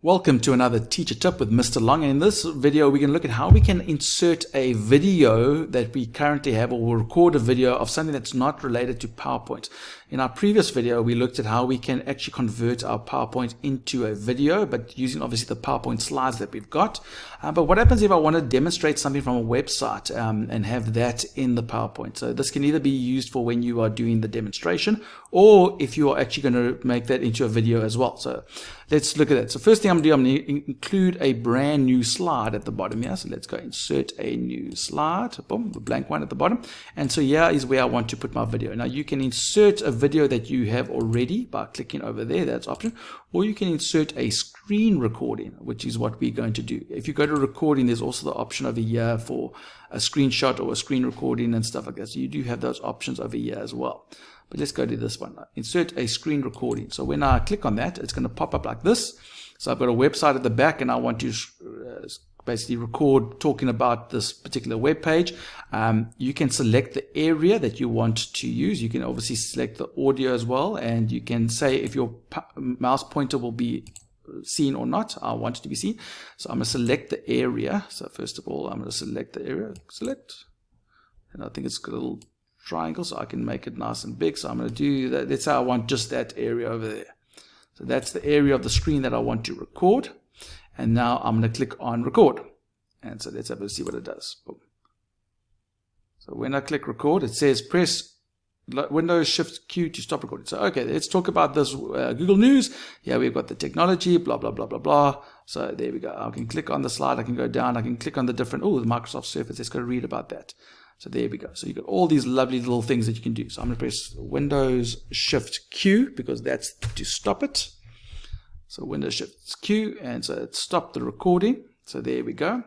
Welcome to another teacher tip with Mr. Long, and in this video we can look at how we can insert a video that we currently have, or we'll record a video of something that's not related to PowerPoint. In our previous video we looked at how we can actually convert our PowerPoint into a video, but using obviously the PowerPoint slides that we've got. But what happens if I want to demonstrate something from a website and have that in the PowerPoint? So this can either be used for when you are doing the demonstration, or if you are actually going to make that into a video as well. So let's look at that. So first thing I'm going to include a brand new slide at the bottom here. So let's go insert a new slide. Boom, the blank one at the bottom. And so here is where I want to put my video. Now you can insert a video that you have already by clicking over there, that's option, or you can insert a screen recording, which is what we're going to do. If you go to recording, there's also the option over here for a screenshot or a screen recording and stuff like that. So you do have those options over here as well. But let's go to this one. Insert a screen recording. So when I click on that, it's going to pop up like this. So I've got a website at the back, and I want to basically record talking about this particular web page. You can select the area that you want to use. You can obviously select the audio as well, and you can say if your mouse pointer will be seen or not. I want it to be seen. So I'm going to select the area. So first of all, I'm going to select the area. Select. And I think it's got a little triangle, so I can make it nice and big. So I'm going to do that. That's how I want just that area over there. So that's the area of the screen that I want to record. And now I'm going to click on record. And so let's have a see what it does. Boom. So when I click record, it says press Windows Shift Q to stop recording. So okay, let's talk about this Google News. Yeah, we've got the technology, blah, blah, blah, blah, blah. So there we go. I can click on the slide. I can go down. I can click on the different, the Microsoft Surface. Let's go read about that. So there we go. So you've got all these lovely little things that you can do. So I'm going to press Windows Shift Q because that's to stop it. So Windows Shift Q, and so it stopped the recording. So there we go.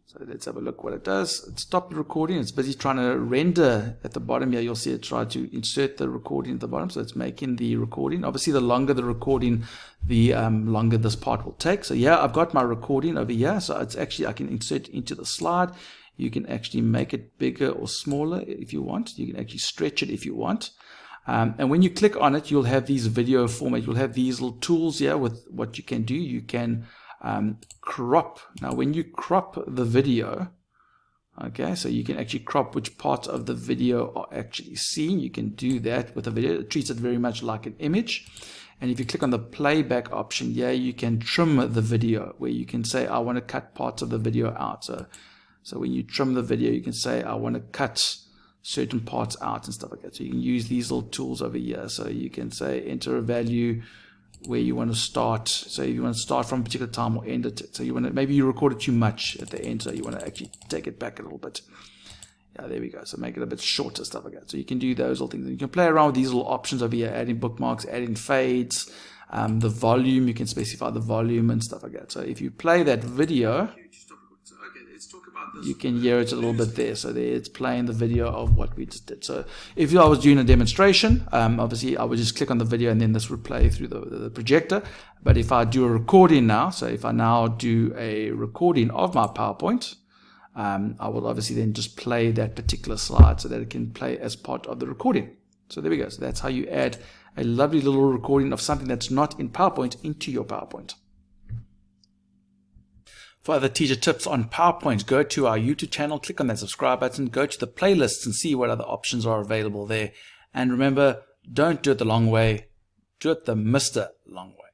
So let's have a look what it does. It stopped the recording. It's busy trying to render at the bottom here. You'll see it try to insert the recording at the bottom. So it's making the recording. Obviously, the longer the recording, the longer this part will take. So yeah, I've got my recording over here. So it's actually, I can insert it into the slide. You can actually make it bigger or smaller if you want. You can actually stretch it if you want. And when you click on it, you'll have these video format. You'll have these little tools here with what you can do. You can crop. Now, when you crop the video, okay, so you can actually crop which parts of the video are actually seen. You can do that with a video. It treats it very much like an image. And if you click on the playback option, yeah, you can trim the video, where you can say, I want to cut parts of the video out. So when you trim the video, you can say, I want to cut certain parts out and stuff like that. So you can use these little tools over here. So you can say, enter a value where you want to start. So if you want to start from a particular time or end it. So you want to, maybe you recorded too much at the end, so you want to actually take it back a little bit. Yeah, there we go. So make it a bit shorter, stuff like that. So you can do those little things. And you can play around with these little options over here, adding bookmarks, adding fades, the volume. You can specify the volume and stuff like that. So if you play that video, you can hear it a little bit there. So there it's playing the video of what we just did. So if I was doing a demonstration, obviously I would just click on the video and then this would play through the projector. But if I do a recording now, so if I now do a recording of my PowerPoint, I will obviously then just play that particular slide so that it can play as part of the recording. So there we go. So that's how you add a lovely little recording of something that's not in PowerPoint into your PowerPoint. For other teacher tips on PowerPoint, go to our YouTube channel, click on that subscribe button, go to the playlists and see what other options are available there. And remember, don't do it the long way, do it the Mr. Long way.